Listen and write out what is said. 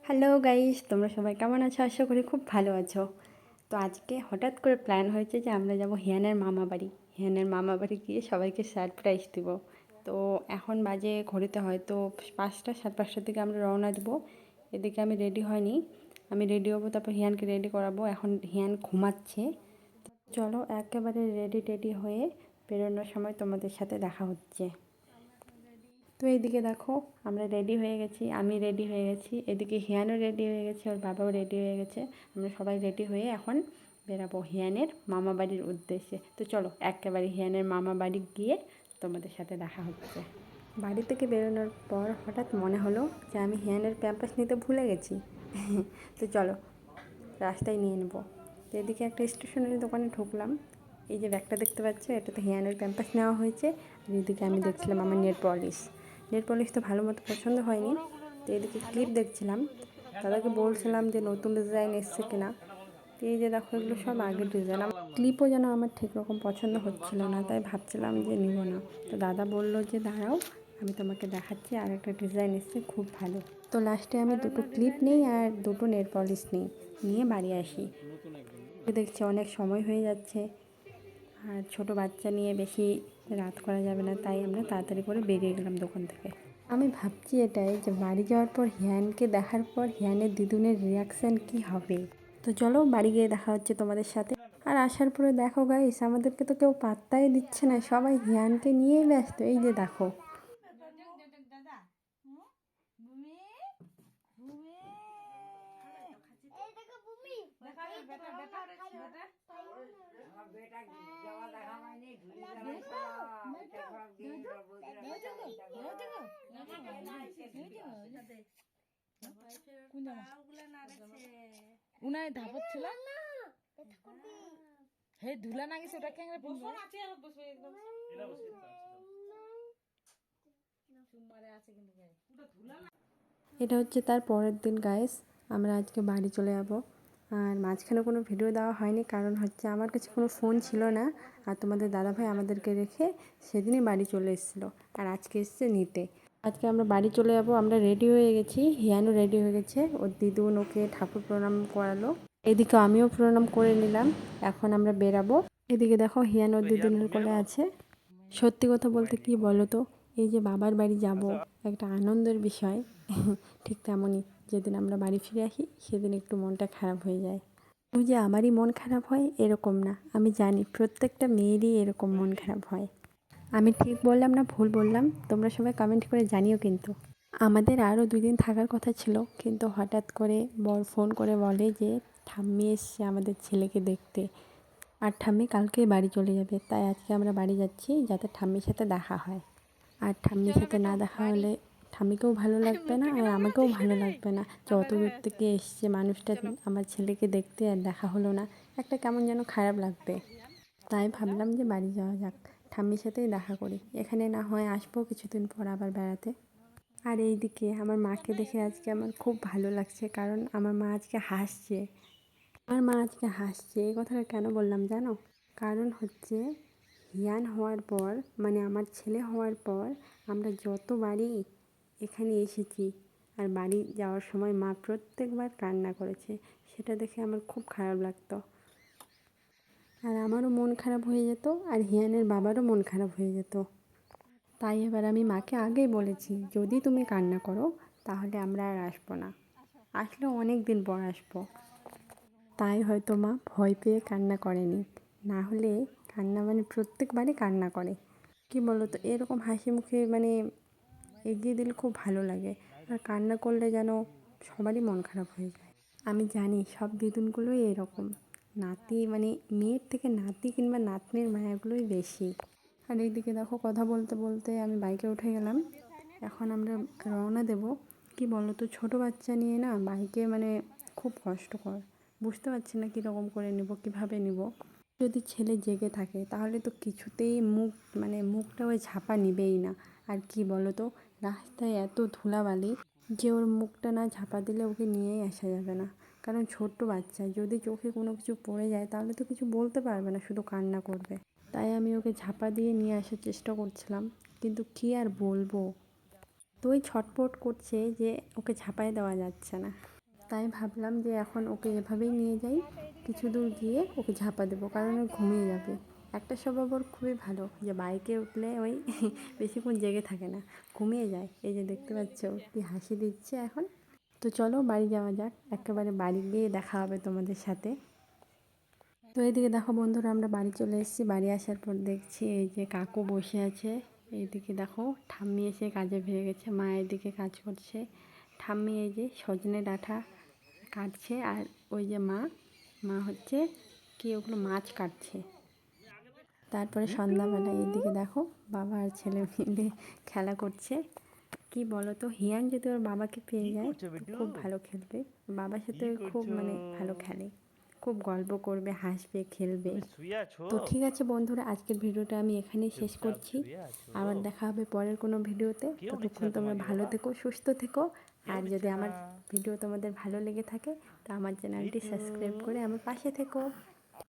Hello guys, তোমরা সবাই কেমন আছো? আশা করি খুব ভালো আছো। তো আজকে হঠাৎ করে প্ল্যান হয়েছে যে আমরা যাব হিয়ানের মামা বাড়ি। হিয়ানের মামা বাড়ি গিয়ে সবাইকে সারপ্রাইজ দিব। তো এখন বাজে ঘড়িতে হয়তো 5টা, 5:30টার দিকে আমরা রওনা দেবো। এদিকে আমি রেডি হয়নি, আমি রেডি হবো, তারপর হিয়ানকে রেডি করাবো। এখন হিয়ান ঘুমাচ্ছে। চলো একেবারে রেডি টেডি হয়ে বেরোনোর সময় তোমাদের সাথে দেখা হচ্ছে। তো এইদিকে দেখো, আমরা রেডি হয়ে গেছি, আমি রেডি হয়ে গেছি, এদিকে হিয়ানও রেডি হয়ে গেছে, ওর বাবাও রেডি হয়ে গেছে। আমরা সবাই রেডি হয়ে এখন বেরাবো হিয়ানের মামা বাড়ির উদ্দেশ্যে। তো চলো একেবারে হিয়ানের মামা বাড়ি গিয়ে তোমাদের সাথে দেখা হচ্ছে। বাড়ি থেকে বেরোনোর পর হঠাৎ মনে হলো যে আমি হিয়ানের প্যাম্পাস নিতে ভুলে গেছি। তো চলো রাস্তায় নিয়ে নেবো। তো এদিকে একটা স্টেশনারি দোকানে ঢুকলাম। এই যে ব্যাগটা দেখতে পাচ্ছ, এটাতে হিয়ানের প্যাম্পাস নেওয়া হয়েছে। আর এদিকে আমি দেখছিলাম আমার নেল পলিশ তো ভালো মতো পছন্দ হয়নি। তো এদিকে ক্লিপ দেখছিলাম, দাদাকে বলছিলাম যে নতুন ডিজাইন এসছে কিনা। তো এই যে দেখো, এগুলো সব আগের ডিজাইন। আমার ক্লিপও যেন আমার ঠিক রকম পছন্দ হচ্ছিল না, তাই ভাবছিলাম যে নিব না। তো দাদা বললো যে দাঁড়াও, আমি তোমাকে দেখাচ্ছি, আর একটা ডিজাইন এসছে খুব ভালো। তো লাস্টে আমি দুটো ক্লিপ নিই আর দুটো নেল পলিশ নিয়ে বাড়ি আসি। দেখছি অনেক সময় হয়ে যাচ্ছে, আর ছোট বাচ্চা নিয়ে বেশি রাত করা যাবে না, তাই আমরা তাড়াতাড়ি করে বেরিয়ে গেলাম দোকান থেকে। আমি ভাবছি এটাই যে বাড়ি যাওয়ার পর হিয়ানকে দেখার পর হিয়ানের দিদুনের রিয়াকশান কি হবে। তো চলো বাড়ি গিয়ে দেখা হচ্ছে তোমাদের সাথে। আর আসার পরে দেখো গাইস, আমাদেরকে তো কেউ পাত্তাই দিচ্ছে না, সবাই হিয়ানকে নিয়েই ব্যস্ত। এই যে দেখো, উনায় ধাপত ছিল হে ধুলা না গেছে ওটা কেন পিনবো সুমারে আছে কিন্তু এটা হচ্ছে তার পরের দিন গাইস। আমরা আজকে বাড়ি চলে যাব। আর মাঝখানে কোনো ভিডিও দেওয়া হয়নি, কারণ হচ্ছে আমার কাছে কোনো ফোন ছিল না। আর তোমাদের দাদাভাই আমাদেরকে রেখে সেদিনই বাড়ি চলে এসেছিলো, আর আজকে এসছে নিতে। আজকে আমরা বাড়ি চলে যাব, আমরা রেডি হয়ে গেছি, হিয়ানও রেডি হয়ে গেছে, ওর দিদুন ওকে ঠাকুর প্রণাম করালো। এদিকে আমিও প্রণাম করে নিলাম। এখন আমরা বেরাবো। এদিকে দেখো হিয়ান ওর দিদুনের কোলে আছে। সত্যি কথা বলতে কি বলো তো, এই যে বাবার বাড়ি যাব একটা আনন্দের বিষয়। ঠিক তেমনই যেদিন আমরা বাড়ি ফিরে আসি সেদিন একটু মনটা খারাপ হয়ে যায়। তুই যে আমারই মন খারাপ হয় এরকম না, আমি জানি প্রত্যেকটা মেয়েরই এরকম মন খারাপ হয়। আমি ঠিক বললাম না ভুল বললাম, তোমরা সবাই কমেন্ট করে জানিও। কিন্তু আমাদের আরও 2 দিন থাকার কথা ছিল, কিন্তু হঠাৎ করে বর ফোন করে বলে যে ঠাম্মি এসছে আমাদের ছেলেকে দেখতে, আর ঠাম্মি কালকেই বাড়ি চলে যাবে। তাই আজকে আমরা বাড়ি যাচ্ছি যাতে ঠাম্মির সাথে দেখা হয়। আর ঠাম্মির সাথে না দেখা হলে ঠাম্মিকেও ভালো লাগবে না, আর আমাকেও ভালো লাগবে না। যত দূর থেকে এসছে মানুষটা আমার ছেলেকে দেখতে, আর দেখা হলো না, একটা কেমন যেন খারাপ লাগবে। তাই ভাবলাম যে বাড়ি যাওয়া যাক, ঠাম্মির সাথেই দেখা করি। এখানে না হয় আসবো কিছুদিন পর আবার বেড়াতে। আর এইদিকে আমার মাকে দেখে আজকে আমার খুব ভালো লাগছে, কারণ আমার মা আজকে হাসছে। এই কথাটা কেন বললাম জানো? কারণ হচ্ছে হিয়ান হওয়ার পর, মানে আমার ছেলে হওয়ার পর আমরা যতবারই এখানে এসেছি, আর বাড়ি যাওয়ার সময় মা প্রত্যেকবার কান্না করেছে। সেটা দেখে আমার খুব খারাপ লাগতো, আর আমারও মন খারাপ হয়ে যেত, আর হিয়ানের বাবারও মন খারাপ হয়ে যেত। তাই এবার আমি মাকে আগেই বলেছি, যদি তুমি কান্না করো তাহলে আমরা আর আসবো না, আসলেও অনেক দিন পর আসবো। তাই হয়তো মা ভয় পেয়ে কান্না করেনি, না হলে কান্না মানে প্রত্যেকবারই কান্না করে। কি বলো তো, এরকম হাসি মুখে মানে এগিয়ে দিলে খুব ভালো লাগে, আর কান্না করলে যেন সবারই মন খারাপ হয়ে যায়। আমি জানি সব দিদুনগুলোই এরকম, নাতি মানে মেয়ের থেকে নাতি কিংবা নাতনির মায়াগুলোই বেশি। আর এইদিকে দেখো, কথা বলতে বলতে আমি বাইকে উঠে গেলাম। এখন আমরা রওনা দেব। কি বলো তো, ছোটো বাচ্চা নিয়ে না বাইকে মানে খুব কষ্টকর, বুঝতে পারছি না কীরকম করে নেব, কীভাবে নেব। যদি ছেলে জেগে থাকে তাহলে তো কিছুতেই মুখটা ওই ঝাপা নিবেই না। আর কি বলো তো, রাস্তায় এত ধুলাবালি যে ওর মুখটা না ঝাপা দিলে ওকে নিয়েই আসা যাবে না। কারণ ছোট্ট বাচ্চা, যদি চোখে কোনো কিছু পড়ে যায় তাহলে তো কিছু বলতে পারবে না, শুধু কান্না করবে। তাই আমি ওকে ঝাপা দিয়ে নিয়ে আসার চেষ্টা করছিলাম, কিন্তু কী আর বলবো, তো ওই ছটপট করছে যে ওকে ঝাঁপায় দেওয়া যাচ্ছে না। তাই ভাবলাম যে এখন ওকে এভাবেই নিয়ে যাই, কিছু দূর গিয়ে ওকে ঝাঁপা দেবো, কারণ ও ঘুমিয়ে যাবে। একটা স্বভাব ওর খুবই ভালো, যে বাইকে উঠলে ওই বেশিক্ষণ জেগে থাকে না, ঘুমিয়ে যায়। এই যে দেখতে পাচ্ছ কি হাসি দিচ্ছে এখন। তো চলো বাড়ি যাওয়া যাক, একেবারে বাড়ি গিয়ে দেখা হবে তোমাদের সাথে। তো এইদিকে দেখো বন্ধুরা, আমরা বাড়ি চলে এসেছি। বাড়ি আসার পর দেখছি এই যে কাকু বসে আছে। এইদিকে দেখো ঠাম্মি এসে কাজে ভিড়ে গেছে, মা এদিকে কাজ করছে। ঠাম্মি এই যে সজনে ডাঁটা কাটছে, আর ওই যে মা মা হচ্ছে কি ওগুলো মাছ কাটছে। তারপরে সন্ধ্যাবেলা এইদিকে দেখো বাবা আর ছেলে মিলে খেলা করছে। কি বলো তো, হিয়ান যদি ওর বাবাকে পেয়ে যায় তো খুব ভালো খেলবে, বাবার সাথে খুব মানে ভালো খেলে, খুব গল্প করবে, হাসবে, খেলবে। তো ঠিক আছে বন্ধুরা, আজকের ভিডিওটা আমি এখানেই শেষ করছি। আবার দেখা হবে পরের কোনো ভিডিওতে। ততক্ষণ তোমরা ভালো থেকো, সুস্থ থেকো। আর যদি আমার ভিডিও তোমাদের ভালো লেগে থাকে তো আমার চ্যানেলটি সাবস্ক্রাইব করে আমার পাশে থেকো।